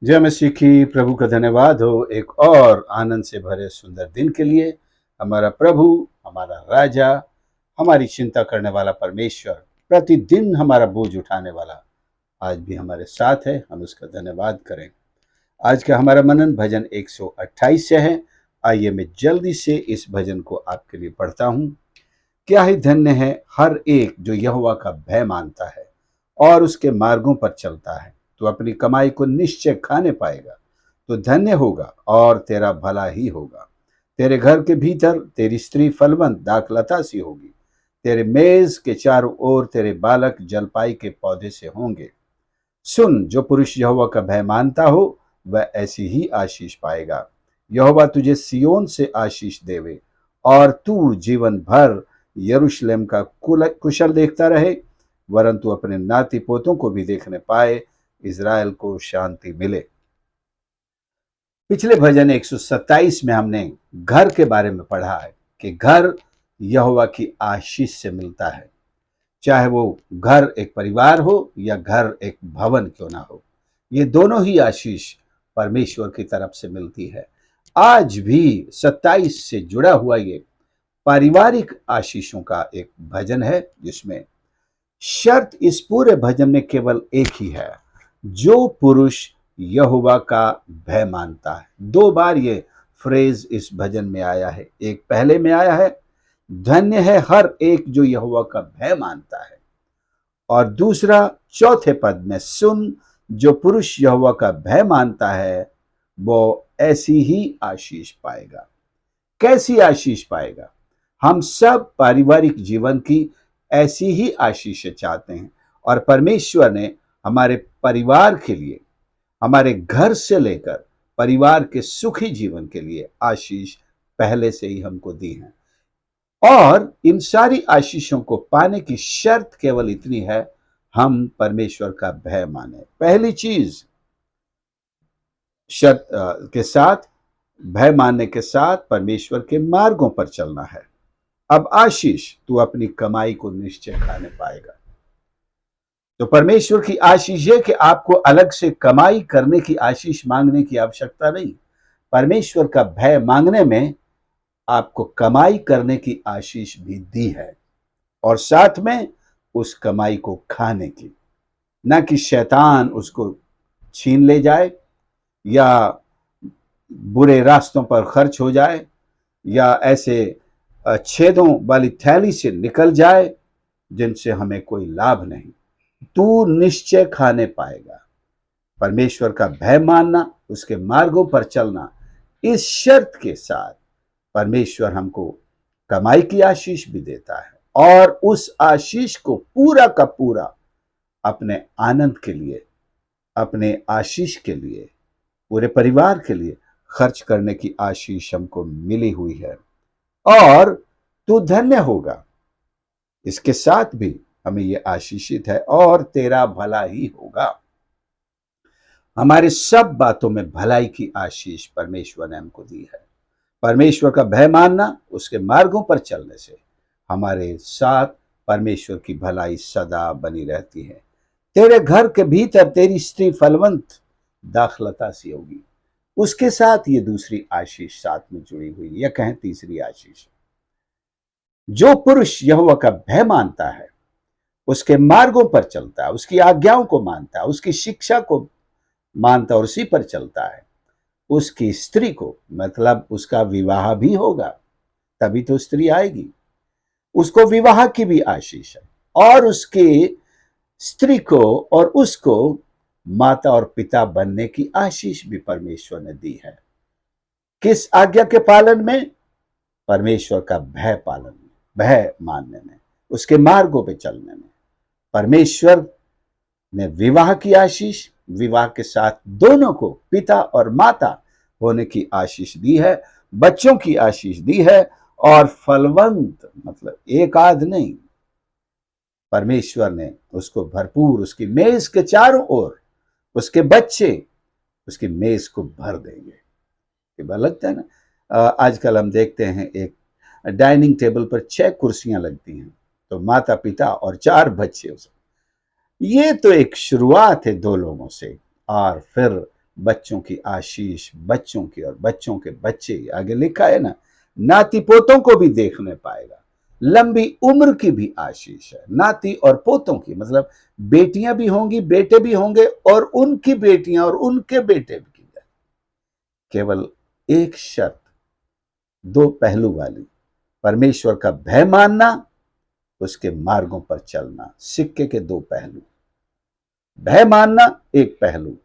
जय मसीह की। प्रभु का धन्यवाद हो एक और आनंद से भरे सुंदर दिन के लिए। हमारा प्रभु, हमारा राजा, हमारी चिंता करने वाला परमेश्वर, प्रतिदिन हमारा बोझ उठाने वाला आज भी हमारे साथ है। हम उसका धन्यवाद करें। आज का हमारा मनन भजन 128 से है। आइए मैं जल्दी से इस भजन को आपके लिए पढ़ता हूँ। क्या ही धन्य है हर एक जो यहोवा का भय मानता है और उसके मार्गों पर चलता है। तो अपनी कमाई को निश्चय खाने पाएगा। तो धन्य होगा और तेरा भला ही होगा। तेरे घर के भीतर तेरी स्त्री फलवंत दाखलता सी होगी। तेरे मेज के चारों ओर तेरे बालक जलपाई के पौधे से होंगे। सुन, जो पुरुष यहोवा का भय मानता हो वह ऐसी ही आशीष पाएगा। यहोवा तुझे सियोन से आशीष देवे और तू जीवन भर यरूशलेम का कुशल देखता रहे, वरन तू अपने नाती पोतों को भी देखने पाए, इज़राइल को शांति मिले। पिछले भजन 127 में हमने घर के बारे में पढ़ा है कि घर यहोवा की आशीष से मिलता है। चाहे वो घर एक परिवार हो या घर एक भवन क्यों ना हो, ये दोनों ही आशीष परमेश्वर की तरफ से मिलती है। आज भी 27 से जुड़ा हुआ ये पारिवारिक आशीषों का एक भजन है, जिसमें शर्त इस पूरे भजन में केवल एक ही है, जो पुरुष यहोवा का भय मानता है। दो बार ये फ्रेज इस भजन में आया है। एक पहले में आया है, धन्य है हर एक जो यहोवा का भय मानता है, और दूसरा चौथे पद में, सुन, जो पुरुष यहोवा का भय मानता है वो ऐसी ही आशीष पाएगा। कैसी आशीष पाएगा? हम सब पारिवारिक जीवन की ऐसी ही आशीष चाहते हैं, और परमेश्वर ने हमारे परिवार के लिए, हमारे घर से लेकर परिवार के सुखी जीवन के लिए आशीष पहले से ही हमको दी है। और इन सारी आशीषों को पाने की शर्त केवल इतनी है, हम परमेश्वर का भय माने। पहली चीज, शर्त के साथ, भय मानने के साथ परमेश्वर के मार्गों पर चलना है। अब आशीष, तू अपनी कमाई को निश्चय खाने पाएगा। तो परमेश्वर की आशीष है कि आपको अलग से कमाई करने की आशीष मांगने की आवश्यकता नहीं। परमेश्वर का भय मांगने में आपको कमाई करने की आशीष भी दी है, और साथ में उस कमाई को खाने की, ना कि शैतान उसको छीन ले जाए या बुरे रास्तों पर खर्च हो जाए या ऐसे छेदों वाली थैली से निकल जाए जिनसे हमें कोई लाभ नहीं। तू निश्चय खाने पाएगा। परमेश्वर का भय मानना, उसके मार्गों पर चलना, इस शर्त के साथ परमेश्वर हमको कमाई की आशीष भी देता है, और उस आशीष को पूरा का पूरा अपने आनंद के लिए, अपने आशीष के लिए, पूरे परिवार के लिए खर्च करने की आशीष हमको मिली हुई है। और तू धन्य होगा, इसके साथ भी हमें ये आशीषित है, और तेरा भला ही होगा। हमारे सब बातों में भलाई की आशीष परमेश्वर ने हमको दी है। परमेश्वर का भय मानना, उसके मार्गों पर चलने से हमारे साथ परमेश्वर की भलाई सदा बनी रहती है। तेरे घर के भीतर तेरी स्त्री फलवंत दाखलता सी होगी। उसके साथ ये दूसरी आशीष साथ में जुड़ी हुई, या कहें तीसरी आशीष, जो पुरुष यहोवा का भय मानता है, उसके मार्गों पर चलता है, उसकी आज्ञाओं को मानता है, उसकी शिक्षा को मानता है और उसी पर चलता है, उसकी स्त्री को, मतलब उसका विवाह भी होगा, तभी तो स्त्री आएगी, उसको विवाह की भी आशीष है, और उसके स्त्री को और उसको माता और पिता बनने की आशीष भी परमेश्वर ने दी है। किस आज्ञा के पालन में? परमेश्वर का भय पालन में, भय मानने में, उसके मार्गों पे चलने में। परमेश्वर ने विवाह की आशीष, विवाह के साथ दोनों को पिता और माता होने की आशीष दी है, बच्चों की आशीष दी है, और फलवंत मतलब एक आध नहीं, परमेश्वर ने उसको भरपूर, उसकी मेज के चारों ओर उसके बच्चे उसकी मेज को भर देंगे। लगता है ना, आजकल हम देखते हैं एक डाइनिंग टेबल पर 6 कुर्सियां लगती हैं, तो माता पिता और 4 बच्चे। ये तो एक शुरुआत है 2 लोगों से, और फिर बच्चों की आशीष, बच्चों की और बच्चों के बच्चे, आगे लिखा है ना, नाती पोतों को भी देखने पाएगा। लंबी उम्र की भी आशीष है, नाती और पोतों की, मतलब बेटियां भी होंगी, बेटे भी होंगे, और उनकी बेटियां और उनके बेटे भी। केवल एक शर्त, दो पहलू वाली, परमेश्वर का भय मानना, उसके मार्गों पर चलना। सिक्के के दो पहलू, भय मानना एक पहलू,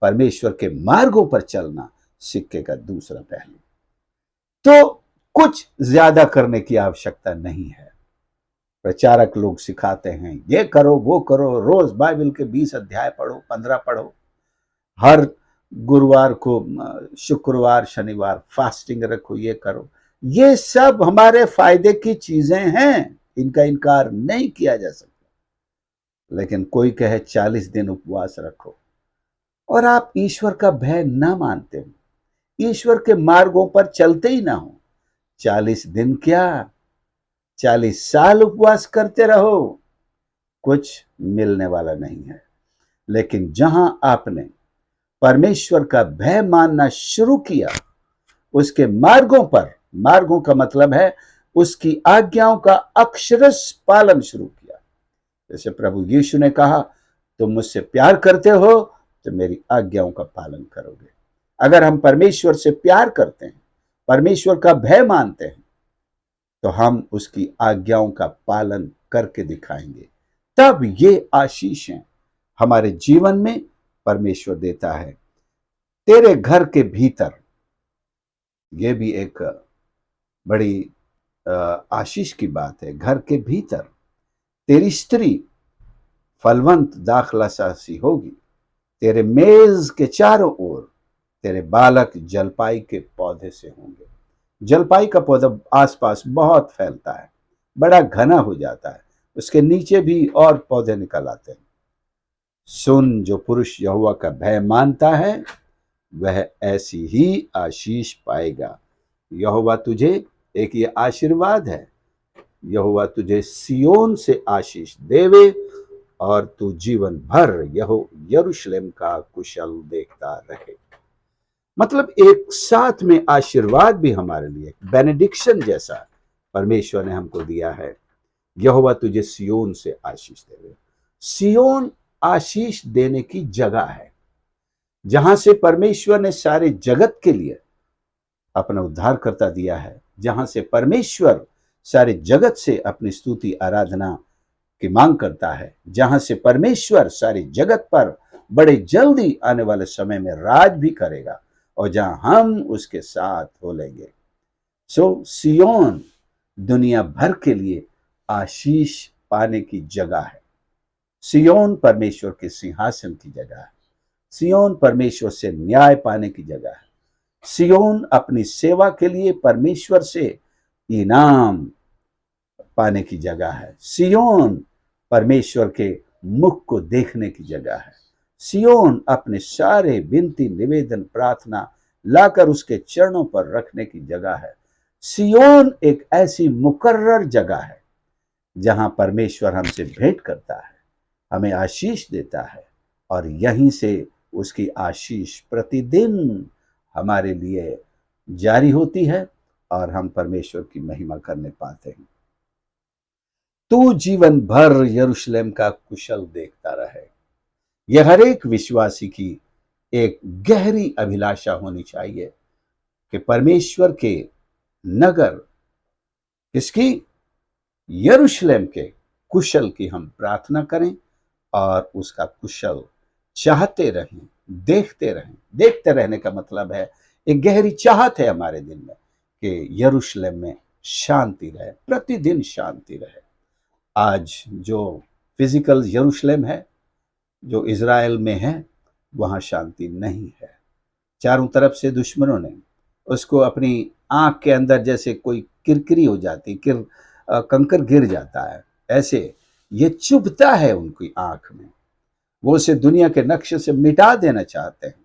परमेश्वर के मार्गों पर चलना सिक्के का दूसरा पहलू। तो कुछ ज्यादा करने की आवश्यकता नहीं है। प्रचारक लोग सिखाते हैं ये करो वो करो, रोज बाइबल के 20 अध्याय पढ़ो, 15 पढ़ो, हर गुरुवार को, शुक्रवार शनिवार फास्टिंग रखो, ये करो। ये सब हमारे फायदे की चीजें हैं, इनका इनकार नहीं किया जा सकता। लेकिन कोई कहे 40 दिन उपवास रखो और आप ईश्वर का भय ना मानते हो, ईश्वर के मार्गों पर चलते ही ना हो, 40 दिन क्या, 40 साल उपवास करते रहो, कुछ मिलने वाला नहीं है। लेकिन जहां आपने परमेश्वर का भय मानना शुरू किया, उसके मार्गों पर, मार्गों का मतलब है उसकी आज्ञाओं का अक्षरश पालन शुरू किया। जैसे प्रभु यीशु ने कहा, तुम मुझसे प्यार करते हो तो मेरी आज्ञाओं का पालन करोगे। अगर हम परमेश्वर से प्यार करते हैं, परमेश्वर का भय मानते हैं, तो हम उसकी आज्ञाओं का पालन करके दिखाएंगे। तब ये आशीषें हमारे जीवन में परमेश्वर देता है। तेरे घर के भीतर, ये भी एक बड़ी आशीष की बात है। घर के भीतर तेरी स्त्री फलवंत दाखला सी होगी, तेरे मेज के चारों ओर तेरे बालक जलपाई के पौधे से होंगे। जलपाई का पौधा आसपास बहुत फैलता है, बड़ा घना हो जाता है, उसके नीचे भी और पौधे निकल आते हैं। सुन, जो पुरुष यहोवा का भय मानता है वह ऐसी ही आशीष पाएगा। यहोवा तुझे, एक ये आशीर्वाद है, यहोवा तुझे सियोन से आशीष देवे और तू जीवन भर यरूशलेम का कुशल देखता रहे। मतलब एक साथ में आशीर्वाद भी हमारे लिए, बेनेडिक्शन जैसा परमेश्वर ने हमको दिया है। यहोवा तुझे सियोन से आशीष देवे। सियोन आशीष देने की जगह है, जहां से परमेश्वर ने सारे जगत के लिए अपना उद्धारकर्ता दिया है, जहां से परमेश्वर सारे जगत से अपनी स्तुति आराधना की मांग करता है, जहां से परमेश्वर सारे जगत पर बड़े जल्दी आने वाले समय में राज भी करेगा, और जहां हम उसके साथ हो लेंगे। सो सियोन दुनिया भर के लिए आशीष पाने की जगह है। सियोन परमेश्वर के सिंहासन की जगह है। सियोन परमेश्वर से न्याय पाने की जगह है। सियोन अपनी सेवा के लिए परमेश्वर से इनाम पाने की जगह है। सियोन परमेश्वर के मुख को देखने की जगह है। सियोन अपने सारे विनती निवेदन प्रार्थना लाकर उसके चरणों पर रखने की जगह है। सियोन एक ऐसी मुकर्रर जगह है जहां परमेश्वर हमसे भेंट करता है, हमें आशीष देता है, और यहीं से उसकी आशीष प्रतिदिन हमारे लिए जारी होती है और हम परमेश्वर की महिमा करने पाते हैं। तू जीवन भर यरूशलेम का कुशल देखता रहे। यह हर एक विश्वासी की एक गहरी अभिलाषा होनी चाहिए कि परमेश्वर के नगर, किसकी, यरूशलेम के कुशल की हम प्रार्थना करें और उसका कुशल चाहते रहें, देखते रहें। देखते रहने का मतलब है एक गहरी चाहत है हमारे दिल में कि यरूशलेम में शांति रहे, प्रतिदिन शांति रहे। आज जो फिजिकल यरूशलेम है, जो इज़राइल में है, वहां शांति नहीं है। चारों तरफ से दुश्मनों ने उसको अपनी आंख के अंदर, जैसे कोई किरकिरी हो जाती, कंकर गिर जाता है, ऐसे ये चुभता है उनकी आंख में। वो उसे दुनिया के नक्शे से मिटा देना चाहते हैं।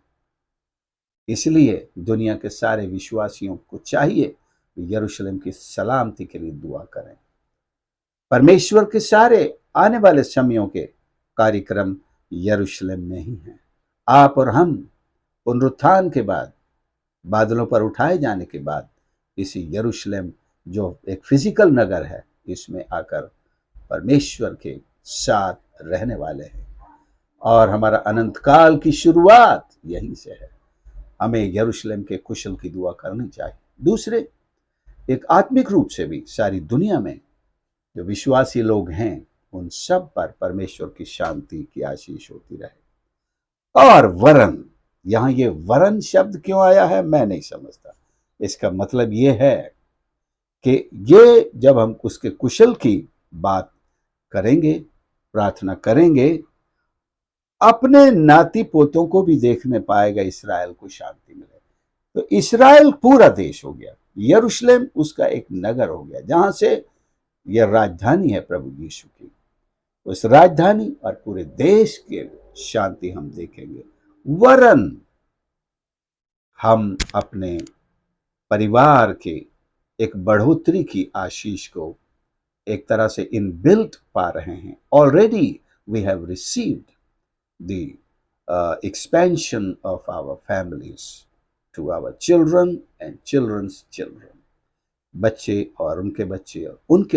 इसलिए दुनिया के सारे विश्वासियों को चाहिए यरूशलेम की सलामती के लिए दुआ करें। परमेश्वर के सारे आने वाले समयों के कार्यक्रम यरूशलेम में ही हैं। आप और हम पुनरुत्थान के बाद, बादलों पर उठाए जाने के बाद इसी यरूशलेम जो एक फिजिकल नगर है, इसमें आकर परमेश्वर के साथ रहने वाले हैं और हमारा अनंत काल की शुरुआत यहीं से है। हमें यरूशलेम के कुशल की दुआ करनी चाहिए। दूसरे, एक आत्मिक रूप से भी सारी दुनिया में जो विश्वासी लोग हैं उन सब पर परमेश्वर की शांति की आशीष होती रहे। और वरन, यहां ये वरन शब्द क्यों आया है मैं नहीं समझता। इसका मतलब ये है कि ये जब हम उसके कुशल की बात करेंगे, प्रार्थना करेंगे, अपने नाती पोतों को भी देखने पाएगा इस्राएल को शांति मिले। तो इस्राएल पूरा देश हो गया, यरूशलेम उसका एक नगर हो गया जहां से यह राजधानी है प्रभु यीशु की। उस राजधानी और पूरे देश के शांति हम देखेंगे। वरन हम अपने परिवार के एक बढ़ोतरी की आशीष को एक तरह से इनबिल्ट पा रहे हैं। Already we have received the expansion of our families to our children and children's children. बच्चे और उनके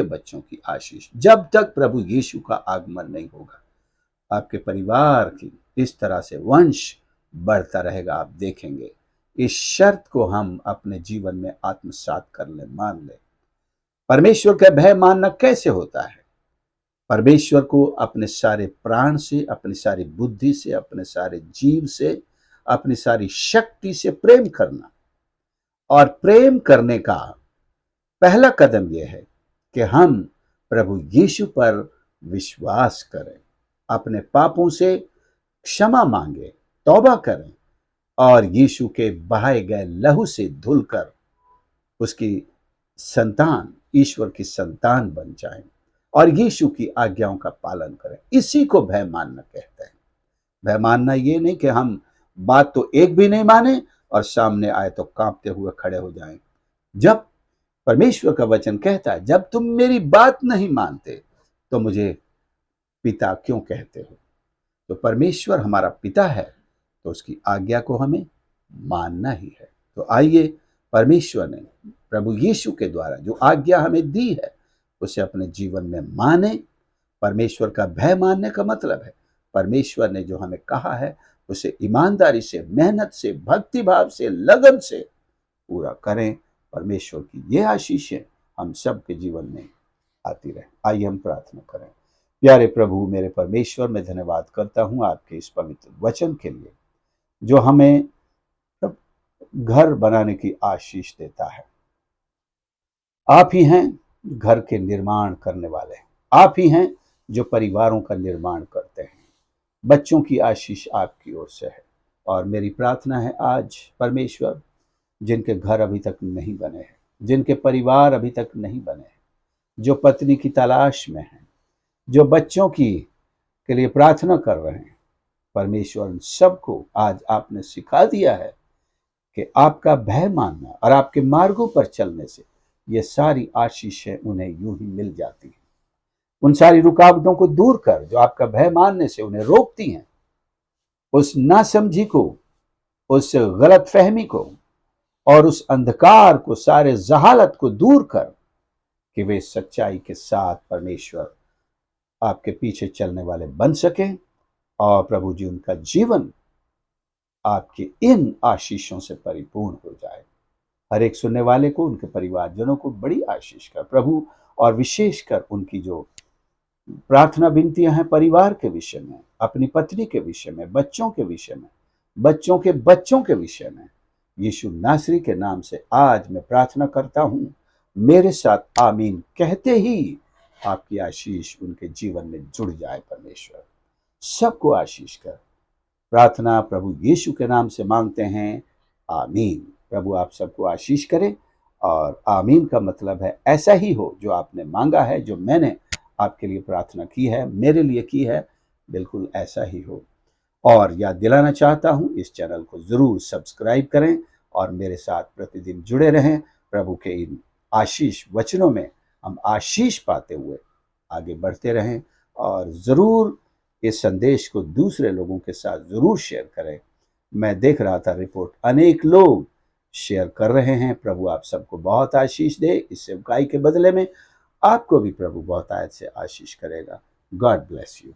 बच्चों की आशीष। जब तक प्रभु यीशु का आगमन नहीं होगा, आपके परिवार की इस तरह से वंश बढ़ता रहेगा, आप देखेंगे। इस शर्त को हम अपने जीवन में आत्मसात कर ले, मान ले। परमेश्वर का भय मानना कैसे होता है? परमेश्वर को अपने सारे प्राण से, अपनी सारी बुद्धि से, अपने सारे जीव से, अपनी सारी शक्ति से प्रेम करना। और प्रेम करने का पहला कदम यह है कि हम प्रभु यीशु पर विश्वास करें, अपने पापों से क्षमा मांगे, तौबा करें और यीशु के बहाए गए लहू से धुलकर उसकी संतान, ईश्वर की संतान बन जाएं और यीशु की आज्ञाओं का पालन करें। इसी को भय मानना कहते हैं। भय मानना ये नहीं कि हम बात तो एक भी नहीं माने और सामने आए तो कांपते हुए खड़े हो जाएं। जब परमेश्वर का वचन कहता है, जब तुम मेरी बात नहीं मानते तो मुझे पिता क्यों कहते हो? तो परमेश्वर हमारा पिता है तो उसकी आज्ञा को हमें मानना ही है। तो आइए, परमेश्वर ने प्रभु यीशु के द्वारा जो आज्ञा हमें दी है उसे अपने जीवन में माने। परमेश्वर का भय मानने का मतलब है परमेश्वर ने जो हमें कहा है उसे ईमानदारी से, मेहनत से, भक्ति भाव से, लगन से पूरा करें। परमेश्वर की ये आशीषें हम सब के जीवन में आती रहे। आइए हम प्रार्थना करें। प्यारे प्रभु, मेरे परमेश्वर, मैं धन्यवाद करता हूँ आपके इस पवित्र वचन के लिए जो हमें घर बनाने की आशीष देता है। आप ही हैं घर के निर्माण करने वाले, आप ही हैं जो परिवारों का निर्माण करते हैं। बच्चों की आशीष आपकी ओर से है और मेरी प्रार्थना है आज परमेश्वर, जिनके घर अभी तक नहीं बने हैं, जिनके परिवार अभी तक नहीं बने हैं, जो पत्नी की तलाश में हैं, जो बच्चों के लिए प्रार्थना कर रहे हैं, परमेश्वर उन सबको आज आपने सिखा दिया है कि आपका भय मानना और आपके मार्गों पर चलने से ये सारी आशीषें उन्हें यूं ही मिल जाती हैं। उन सारी रुकावटों को दूर कर जो आपका भय मानने से उन्हें रोकती हैं, उस नासमझी को, उस गलत फहमी को और उस अंधकार को, सारे जहालत को दूर कर कि वे सच्चाई के साथ परमेश्वर आपके पीछे चलने वाले बन सकें और प्रभु जी उनका जीवन आपके इन आशीषों से परिपूर्ण हो जाए। हर एक सुनने वाले को, उनके परिवारजनों को बड़ी आशीष कर प्रभु, और विशेषकर उनकी जो प्रार्थना विनतियां हैं परिवार के विषय में, अपनी पत्नी के विषय में, बच्चों के विषय में, बच्चों के बच्चों के विषय में, यीशु नासरी के नाम से आज मैं प्रार्थना करता हूं। मेरे साथ आमीन कहते ही आपकी आशीष उनके जीवन में जुड़ जाए। परमेश्वर सबको आशीष कर। प्रार्थना प्रभु यीशु के नाम से मांगते हैं, आमीन। प्रभु आप सबको आशीष करे और आमीन का मतलब है ऐसा ही हो जो आपने मांगा है, जो मैंने आपके लिए प्रार्थना की है, मेरे लिए की है, बिल्कुल ऐसा ही हो। और याद दिलाना चाहता हूं, इस चैनल को जरूर सब्सक्राइब करें और मेरे साथ प्रतिदिन जुड़े रहें। प्रभु के इन आशीष वचनों में हम आशीष पाते हुए आगे बढ़ते रहें और ज़रूर इस संदेश को दूसरे लोगों के साथ ज़रूर शेयर करें। मैं देख रहा था रिपोर्ट, अनेक लोग शेयर कर रहे हैं। प्रभु आप सबको बहुत आशीष दे। इस सेवकाई के बदले में आपको भी प्रभु बहुत आयत से आशीष करेगा। God bless you.